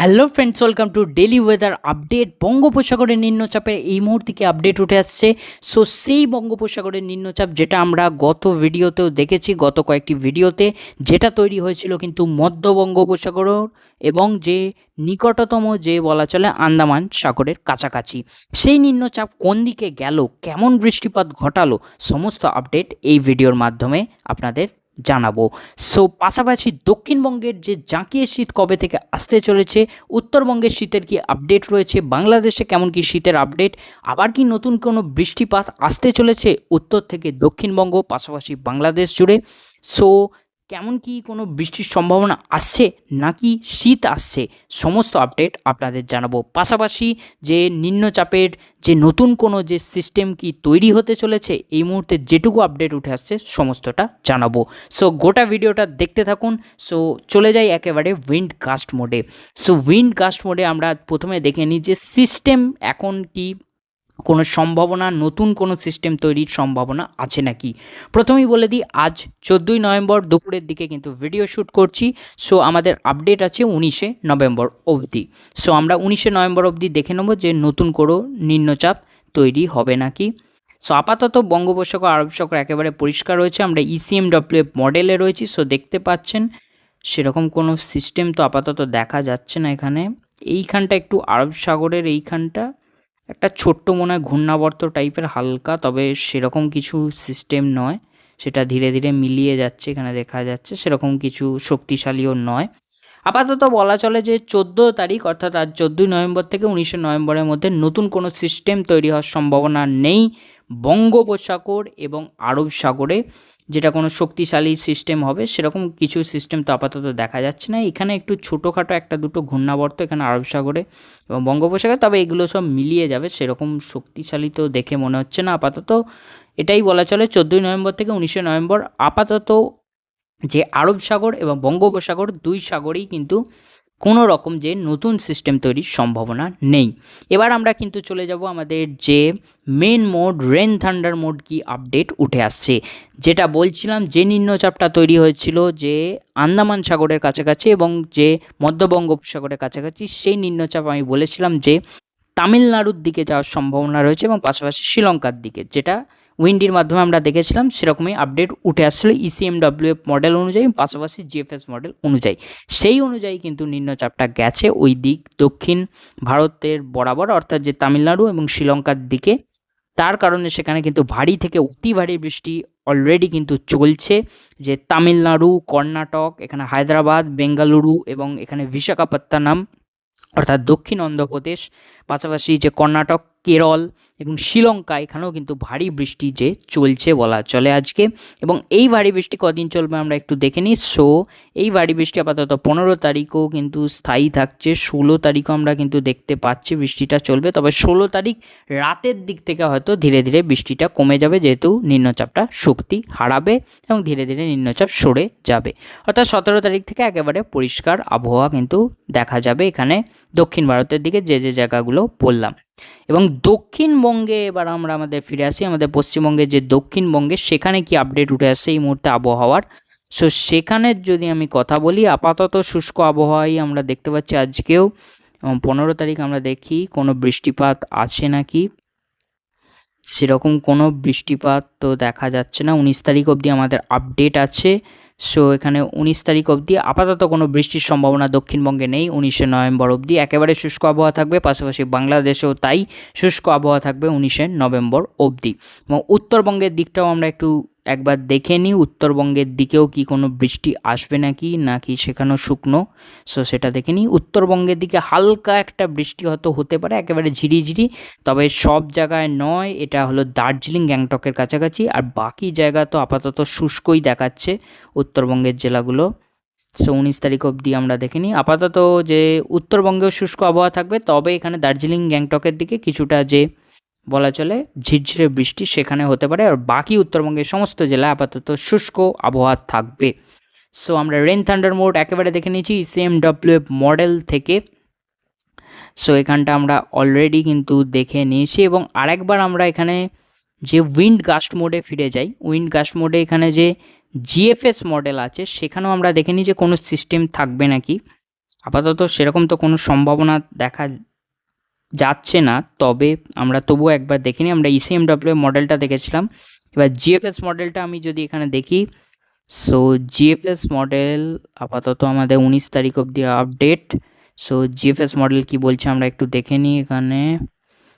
Hello friends, welcome to daily weather update. বঙ্গোপসাগরের নিম্নচাপের এই মুহূর্তে কি আপডেট উঠে আসছে। সো সেই বঙ্গোপসাগরের নিম্নচাপ যেটা আমরা গত ভিডিওতেও দেখেছি, গত কয়েকটি ভিডিওতে, যেটা তৈরি হয়েছিল কিন্তু মধ্য বঙ্গোপসাগর এবং যে নিকটতম যে বলা চলে আন্দামান সাগরের কাছাকাছি, সেই নিম্নচাপ কোন দিকে গেল, কেমন বৃষ্টিপাত ঘটালো, সমস্ত আপডেট এই ভিডিওর মাধ্যমে আপনাদের জানাবো। সো পাশাপাশি দক্ষিণবঙ্গের যে জাঁকিয়ে শীত কবে থেকে আসতে চলেছে, উত্তরবঙ্গের শীতের কি আপডেট রয়েছে, বাংলাদেশে কেমন কি শীতের আপডেট, আবার কি নতুন কোনো বৃষ্টিপাত আসতে চলেছে উত্তর থেকে দক্ষিণবঙ্গ পাশাপাশি বাংলাদেশ জুড়ে। সো কেমন কি কোনো বৃষ্টির সম্ভাবনা আসছে নাকি শীত আসছে, সমস্ত আপডেট আপনাদের জানাবো। পাশাপাশি যে নিম্নচাপের যে নতুন কোনো যে সিস্টেম কি তৈরি হতে চলেছে, এই মুহূর্তে যেটুকু আপডেট উঠে আসছে সমস্তটা জানাবো। সো গোটা ভিডিওটা দেখতে থাকুন। সো চলে যাই একেবারে উইন্ড গাস্ট মোডে। সো উইন্ড গাস্ট মোডে আমরা প্রথমে দেখে নিই যে সিস্টেম এখন কি কোনো সম্ভাবনা, নতুন কোনো সিস্টেম তৈরির সম্ভাবনা আছে নাকি। প্রথমেই বলে দিই, আজ 14ই নভেম্বর দুপুরের দিকে কিন্তু ভিডিও শ্যুট করছি। সো আমাদের আপডেট আছে 19শে নভেম্বর অবধি। সো আমরা 19শে নভেম্বর অবধি দেখে নেব যে নতুন কোনো নিম্নচাপ তৈরি হবে নাকি। সো আপাতত বঙ্গোপসাগর আরব সাগর একেবারে পরিষ্কার রয়েছে, আমরা ECMWF মডেলে রয়েছি। সো দেখতে পাচ্ছেন সেরকম কোনো সিস্টেম তো আপাতত দেখা যাচ্ছে না এখানে। এইখানটা একটু আরব সাগরের এইখানটা একটা ছোট্ট মনে হয় ঘূর্ণাবর্ত টাইপের হালকা, তবে সেরকম কিছু সিস্টেম নয়, সেটা ধীরে ধীরে মিলিয়ে যাচ্ছে, এখানে দেখা যাচ্ছে সেরকম কিছু শক্তিশালীও নয়। আপাতত বলা চলে যে 14 তারিখ অর্থাৎ আজ 14ই নভেম্বর থেকে 19শে নভেম্বরের মধ্যে নতুন কোনো সিস্টেম তৈরি হওয়ার সম্ভাবনা নেই বঙ্গোপসাগর এবং আরব সাগরে, যেটা কোনো শক্তিশালী সিস্টেম হবে সেরকম কিছু সিস্টেম তো আপাতত দেখা যাচ্ছে না। এখানে একটু ছোটোখাটো একটা দুটো ঘূর্ণাবর্ত এখানে আরব সাগরে এবং বঙ্গোপসাগরে, তবে এগুলো সব মিলিয়ে যাবে, সেরকম শক্তিশালী তো দেখে মনে হচ্ছে না আপাতত। এটাই বলা চলে 14ই নভেম্বর থেকে 19শে নভেম্বর আপাতত যে আরব সাগর এবং বঙ্গোপসাগর দুই সাগরেই কিন্তু কোনো রকম যে নতুন সিস্টেম তৈরির সম্ভাবনা নেই। এবার আমরা কিন্তু চলে যাব আমাদের যে main mode rain thunder mode কি আপডেট উঠে আসছে, যেটা বলছিলাম যে নিম্নচাপটা তৈরি হয়েছিল যে আন্দামান সাগরের কাছাকাছি এবং যে মধ্য বঙ্গোপসাগরের কাছাকাছি, সেই নিম্নচাপ আমি বলেছিলাম যে তামিলনাড়ুর দিকে যাওয়ার সম্ভাবনা রয়েছে এবং পাশাপাশি শ্রীলঙ্কার দিকে, যেটা উইন্ডির মাধ্যমে আমরা দেখেছিলাম সেরকমই আপডেট উঠে আসছিল ECMWF মডেল অনুযায়ী, পাশাপাশি GFS মডেল অনুযায়ী। সেই অনুযায়ী কিন্তু নিম্নচাপটা গেছে ওই দিক দক্ষিণ ভারতের বরাবর, অর্থাৎ যে তামিলনাড়ু এবং শ্রীলঙ্কার দিকে। তার কারণে সেখানে কিন্তু ভারী থেকে অতি ভারী বৃষ্টি অলরেডি কিন্তু চলছে, যে তামিলনাড়ু, কর্ণাটক, এখানে হায়দ্রাবাদ, বেঙ্গালুরু এবং এখানে বিশাখাপত্তনম অর্থাৎ দক্ষিণ অন্ধ্রপ্রদেশ, পাশাপাশি যে কর্ণাটক, কেরল এবং শ্রীলঙ্কা, এখানেও কিন্তু ভারী বৃষ্টি যে চলছে বলা চলে আজকে। এবং এই ভারী বৃষ্টি কদিন চলবে আমরা একটু দেখে নিই। সো এই ভারী বৃষ্টি আপাতত 15 তারিখও কিন্তু স্থায়ী থাকছে, 16 তারিখও আমরা কিন্তু দেখতে পাচ্ছি বৃষ্টিটা চলবে, তবে 16 তারিখ রাতের দিক থেকে হয়তো ধীরে ধীরে বৃষ্টিটা কমে যাবে, যেহেতু নিম্নচাপটা শক্তি হারাবে এবং ধীরে ধীরে নিম্নচাপ সরে যাবে। অর্থাৎ 17 তারিখ থেকে একেবারে পরিষ্কার আবহাওয়া কিন্তু দেখা যাবে এখানে দক্ষিণ ভারতের দিকে যে যে জায়গাগুলো বললাম। এবং দক্ষিণবঙ্গে এবার আমরা আমাদের ফিরে আসি, আমাদের পশ্চিমবঙ্গের যে দক্ষিণবঙ্গে সেখানে কি আপডেট উঠে আসছে এই মুহূর্তে আবহাওয়ার। সো সেখানের যদি আমি কথা বলি, আপাতত শুষ্ক আবহাওয়াই আমরা দেখতে পাচ্ছি আজকেও। এবং 15 তারিখ আমরা দেখি কোনো বৃষ্টিপাত আছে নাকি, সেরকম কোনো বৃষ্টিপাত তো দেখা যাচ্ছে না। 19 তারিখ অবধি আমাদের আপডেট আছে। সো এখানে 19 তারিখ অবধি আপাতত কোনো বৃষ্টির সম্ভাবনা দক্ষিণবঙ্গে নেই। 19শে নভেম্বর অবধি একেবারে শুষ্ক আবহাওয়া থাকবে, পাশাপাশি বাংলাদেশেও তাই শুষ্ক আবহাওয়া থাকবে 19শে নভেম্বর অবধি। এবং উত্তরবঙ্গের দিকটাও আমরা একবার দেখে নিই, উত্তরবঙ্গের দিকেও কি কোনো বৃষ্টি আসবে নাকি সেখানেও শুকনো। সো সেটা দেখে নিই। উত্তরবঙ্গের দিকে হালকা একটা বৃষ্টি হয়তো হতে পারে, একেবারে ঝিরিঝিরি, তবে সব জায়গায় নয়। এটা হলো দার্জিলিং, গ্যাংটকের কাছাকাছি, আর বাকি জায়গা তো আপাতত শুষ্কই দেখাচ্ছে উত্তরবঙ্গের জেলাগুলো। সো 19 তারিখ অবধি আমরা দেখে নিই। আপাতত যে উত্তরবঙ্গেও শুষ্ক আবহাওয়া থাকবে, তবে এখানে দার্জিলিং, গ্যাংটকের দিকে কিছুটা যে বলা চলে ঝিরঝিরে বৃষ্টি সেখানে হতে পারে, আর বাকি উত্তরবঙ্গের সমস্ত জেলায় আপাতত শুষ্ক আবহাওয়া থাকবে। সো আমরা রেন থান্ডার মোড একেবারে দেখে নিয়েছি ECMWF মডেল থেকে। সো এখানটা আমরা অলরেডি কিন্তু দেখে নিয়েছি এবং আরেকবার আমরা এখানে যে উইন্ড গাস্ট মোডে ফিরে যাই। উইন্ড গাস্ট মোডে এখানে যে GFS মডেল আছে সেখানেও আমরা দেখে নিই যে কোনো সিস্টেম থাকবে নাকি। আপাতত সেরকম তো কোনো সম্ভাবনা দেখা যাচ্ছে না, তবে আমরা তবুও একবার দেখে নিই। আমরা ECMWF মডেলটা দেখেছিলাম, এবার GFS মডেলটা আমি যদি এখানে দেখি, সো GFS মডেল আপাতত আমাদের 19 তারিখ অবধি আপডেট। সো GFS মডেল কি বলছে আমরা একটু দেখে নিই। এখানে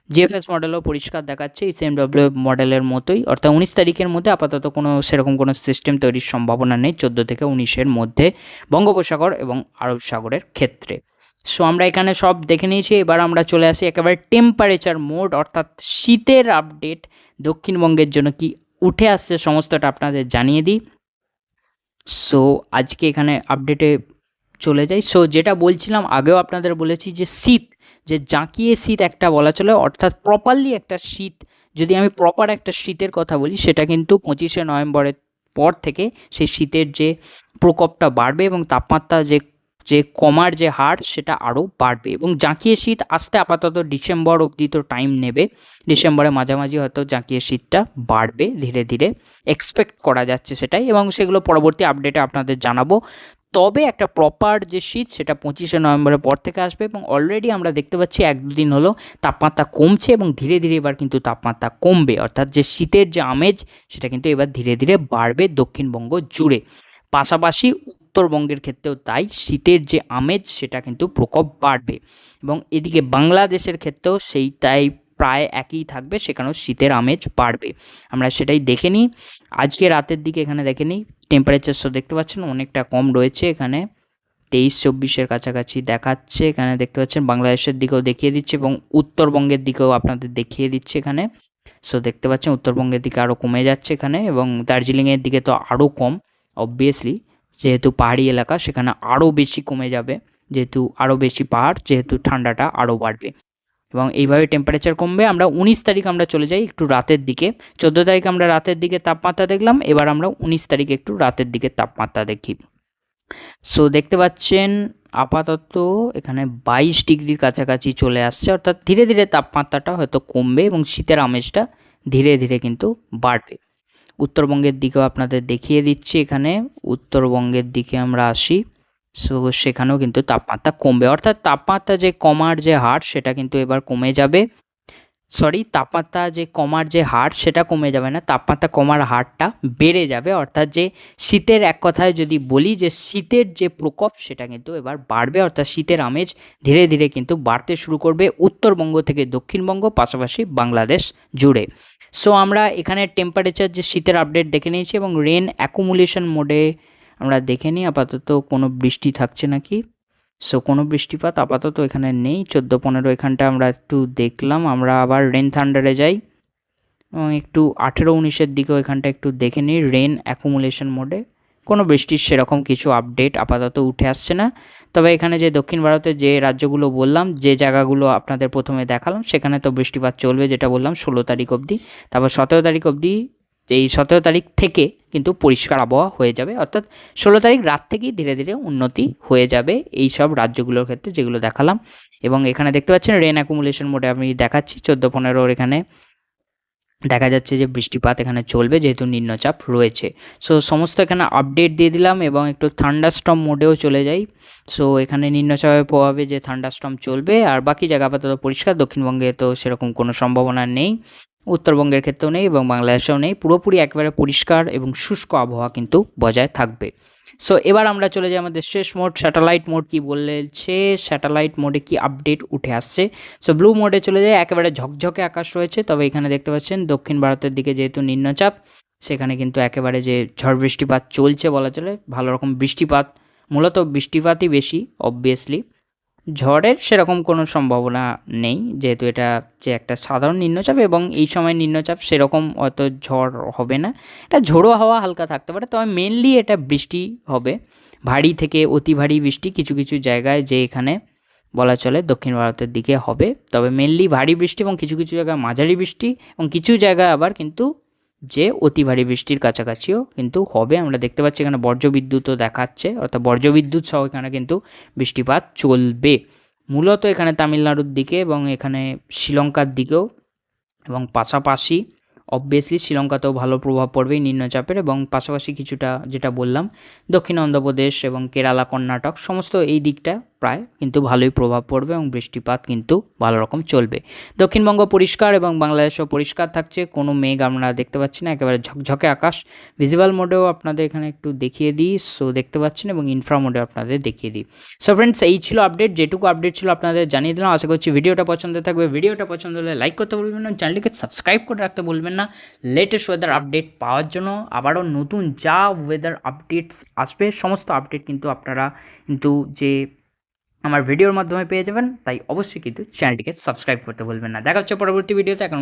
GFS মডেলও পরিষ্কার দেখাচ্ছে ECMWF মডেলের মতোই, অর্থাৎ 19 তারিখের মধ্যে আপাতত কোনো সেরকম কোনো সিস্টেম তৈরির সম্ভাবনা নেই 14 থেকে 19-এর মধ্যে বঙ্গোপসাগর এবং আরব সাগরের ক্ষেত্রে। সো আমরা এখানে সব দেখে নিয়েছি, এবার আমরা চলে আসি একেবারে টেম্পারেচার মোড, অর্থাৎ শীতের আপডেট দক্ষিণবঙ্গের জন্য কি উঠে আসছে সমস্তটা আপনাদের জানিয়ে দিই। সো আজকে এখানে আপডেটে চলে যাই। সো যেটা বলছিলাম আগেও আপনাদের বলেছি যে শীত, যে জাঁকিয়ে শীত একটা বলা চলে, অর্থাৎ প্রপারলি একটা শীত, যদি আমি প্রপার একটা শীতের কথা বলি, সেটা কিন্তু 25শে নভেম্বরের পর থেকে সেই শীতের যে প্রকোপটা বাড়বে এবং তাপমাত্রা যে কমার যে হার সেটা আরও বাড়বে, এবং জাঁকিয়ে শীত আসতে আপাতত ডিসেম্বর অবধি তো টাইম নেবে। ডিসেম্বরের মাঝামাঝি হয়তো জাঁকিয়ে শীতটা বাড়বে ধীরে ধীরে, এক্সপেক্ট করা যাচ্ছে সেটাই, এবং সেগুলো পরবর্তী আপডেটে আপনাদের জানাবো। তবে একটা প্রপার যে শীত সেটা 25শে নভেম্বরের পর থেকে আসবে, এবং অলরেডি আমরা দেখতে পাচ্ছি 1-2 দিন হলো তাপমাত্রা কমছে এবং ধীরে ধীরে এবার কিন্তু তাপমাত্রা কমবে, অর্থাৎ যে শীতের যে আমেজ সেটা কিন্তু এবার ধীরে ধীরে বাড়বে দক্ষিণবঙ্গ জুড়ে। পাশাপাশি উত্তরবঙ্গের ক্ষেত্রেও তাই, শীতের যে আমেজ সেটা কিন্তু প্রকোপ বাড়বে, এবং এদিকে বাংলাদেশের ক্ষেত্রেও সেইটাই প্রায় একই থাকবে, সেখানেও শীতের আমেজ বাড়বে। আমরা সেটাই দেখে নিই আজকে রাতের দিকে। এখানে দেখে নিই টেম্পারেচার শো দেখতে পাচ্ছেন অনেকটা কম রয়েছে, এখানে 23-24-এর কাছাকাছি দেখাচ্ছে। এখানে দেখতে পাচ্ছেন বাংলাদেশের দিকেও দেখিয়ে দিচ্ছে এবং উত্তরবঙ্গের দিকেও আপনাদের দেখিয়ে দিচ্ছে এখানে। সো দেখতে পাচ্ছেন উত্তরবঙ্গের দিকে আরও কমে যাচ্ছে এখানে, এবং দার্জিলিংয়ের দিকে তো আরও কম, অবভিয়াসলি যেহেতু পাহাড়ি এলাকা সেখানে আরও বেশি কমে যাবে, যেহেতু আরও বেশি পাহাড়, যেহেতু ঠান্ডাটা আরও বাড়বে, এবং এইভাবে টেম্পারেচার কমবে। আমরা 19 তারিখ আমরা চলে যাই একটু রাতের দিকে। 14 তারিখ আমরা রাতের দিকে তাপমাত্রা দেখলাম, এবার আমরা 19 তারিখে একটু রাতের দিকে তাপমাত্রা দেখি। সো দেখতে পাচ্ছেন আপাতত এখানে 22 ডিগ্রির কাছাকাছি চলে আসছে, অর্থাৎ ধীরে ধীরে তাপমাত্রাটা হয়তো কমবে এবং শীতের আমেজটা ধীরে ধীরে কিন্তু বাড়বে। উত্তরবঙ্গের দিকেও আপনাদের দেখিয়ে দিচ্ছি, এখানে উত্তরবঙ্গের দিকে আমরা আসি। সো সেখানেও কিন্তু তাপমাত্রা কমবে, অর্থাৎ তাপমাত্রা যে কমার যে হার সেটা কিন্তু এবার কমে যাবে। তাপমাত্রা যে কমার যে হার সেটা কমে যাবে না, তাপমাত্রা কমার হারটা বেড়ে যাবে, অর্থাৎ যে শীতের এক কথায় যদি বলি যে শীতের যে প্রকোপ সেটা কিন্তু এবার বাড়বে, অর্থাৎ শীতের আমেজ ধীরে ধীরে কিন্তু বাড়তে শুরু করবে উত্তরবঙ্গ থেকে দক্ষিণবঙ্গ, পাশাপাশি বাংলাদেশ জুড়ে। সো আমরা এখানে টেম্পারেচার যে শীতের আপডেট দেখে নিয়েছি, এবং রেন অ্যাকুমুলেশন মোডে আমরা দেখে নিই আপাতত কোনো বৃষ্টি থাকছে নাকি। সো কোনো বৃষ্টিপাত আপাতত এখানে নেই। 14-15 এখানটা আমরা একটু দেখলাম। আমরা আবার রেন থান্ডারে যাই এবং একটু 18-19-এর দিকেও এখানটা একটু দেখে নিই রেন অ্যাকুমুলেশন মোডে। কোনো বৃষ্টির সেরকম কিছু আপডেট আপাতত উঠে আসছে না, তবে এখানে যে দক্ষিণ ভারতের যে রাজ্যগুলো বললাম, যে জায়গাগুলো আপনাদের প্রথমে দেখালাম, সেখানে তো বৃষ্টিপাত চলবে, যেটা বললাম 16 তারিখ অবধি। তারপর 17 তারিখ অবধি, এই 17 তারিখ থেকে কিন্তু পরিষ্কার আবহাওয়া হয়ে যাবে, অর্থাৎ 16 তারিখ রাত থেকেই ধীরে ধীরে উন্নতি হয়ে যাবে এই সব রাজ্যগুলোর ক্ষেত্রে যেগুলো দেখালাম। এবং এখানে দেখতে পাচ্ছেন রেন অ্যাকুমুলেশন মোডে আমি দেখাচ্ছি 14-15 এখানে দেখা যাচ্ছে যে বৃষ্টিপাত এখানে চলবে, যেহেতু নিম্নচাপ রয়েছে। সো সমস্ত এখানে আপডেট দিয়ে দিলাম, এবং একটু থান্ডারস্টর্ম মোডেও চলে যাই। সো এখানে নিম্নচাপের প্রভাবে যে থান্ডারস্টর্ম চলবে, আর বাকি জায়গা আপাতত পরিষ্কার। দক্ষিণবঙ্গে তো সেরকম কোনো সম্ভাবনা নেই, উত্তরবঙ্গের ক্ষেত্রেও নেই এবং বাংলাদেশেও নেই, পুরোপুরি একেবারে পরিষ্কার এবং শুষ্ক আবহাওয়া কিন্তু বজায় থাকবে। সো এবার আমরা চলে যাই আমাদের শেষ মোড, স্যাটেলাইট মোড কি বলেছে, স্যাটেলাইট মোডে কি আপডেট উঠে আসছে। সো ব্লু মোডে চলে যায়, একেবারে ঝকঝকে আকাশ রয়েছে, তবে এখানে দেখতে পাচ্ছেন দক্ষিণ ভারতের দিকে যেহেতু নিম্নচাপ, সেখানে কিন্তু একেবারে যে ঝড় বৃষ্টিপাত চলছে বলা চলে, ভালো রকম বৃষ্টিপাত, মূলত বৃষ্টিপাতই বেশি, অবভিয়াসলি ঝড়ের সেরকম কোনো সম্ভাবনা নেই, যেহেতু এটা যে একটা সাধারণ নিম্নচাপ, এবং এই সময় নিম্নচাপ সেরকম অত ঝড় হবে না, এটা ঝোড়ো হাওয়া হালকা থাকতে পারে, তবে মেনলি এটা বৃষ্টি হবে, ভারী থেকে অতি ভারী বৃষ্টি কিছু কিছু জায়গায়, যে এখানে বলা চলে দক্ষিণ ভারতের দিকে হবে, তবে মেনলি ভারী বৃষ্টি এবং কিছু কিছু জায়গায় মাঝারি বৃষ্টি, এবং কিছু জায়গায় আবার কিন্তু যে অতি ভারী বৃষ্টির কাছাকাছিও কিন্তু হবে। আমরা দেখতে পাচ্ছি এখানে বজ্রবিদ্যুৎও দেখাচ্ছে, অর্থাৎ বজ্রবিদ্যুৎ সহ এখানে কিন্তু বৃষ্টিপাত চলবে, মূলত এখানে তামিলনাড়ুর দিকে এবং এখানে শ্রীলঙ্কার দিকেও, এবং পাশাপাশি অবভিয়াসলি শ্রীলঙ্কাতেও ভালো প্রভাব পড়বে এই নিম্নচাপের, এবং পাশাপাশি কিছুটা যেটা বললাম দক্ষিণ অন্ধ্রপ্রদেশ এবং কেরালা, কর্ণাটক সমস্ত এই দিকটা প্রায় কিন্তু ভালোই প্রভাব পড়বে এবং বৃষ্টিপাত কিন্তু ভালো রকম চলবে। দক্ষিণবঙ্গ পরিষ্কার এবং বাংলাদেশও পরিষ্কার থাকছে, কোনো মেঘ আমরা দেখতে পাচ্ছি না, একেবারে ঝকঝকে আকাশ। ভিজিবল মোডেও আপনাদের এখানে একটু দেখিয়ে দিই, সো দেখতে পাচ্ছেন, এবং ইনফ্রা মোডেও আপনাদের দেখিয়ে দিই। সো ফ্রেন্ডস, এই ছিল আপডেট, যেটুকু আপডেট ছিল আপনাদের জানিয়ে দিলাম। আশা করছি ভিডিওটা পছন্দ থাকবে। ভিডিওটা পছন্দ হলে লাইক করতে ভুলবেন না, চ্যানেলটিকে সাবস্ক্রাইব করে রাখতে ভুলবেন না লেটেস্ট ওয়েদার আপডেট পাওয়ার জন্য। আবারও নতুন যা ওয়েদার আপডেটস আসবে সমস্ত আপডেট কিন্তু আপনারা কিন্তু যে আমার ভিডিওর মাধ্যমে পেয়ে যাবেন, তাই অবশ্যই কিন্তু চ্যানেলটিকে সাবস্ক্রাইব করতে ভুলবেন না। দেখা হচ্ছে পরবর্তী ভিডিওতে। এখন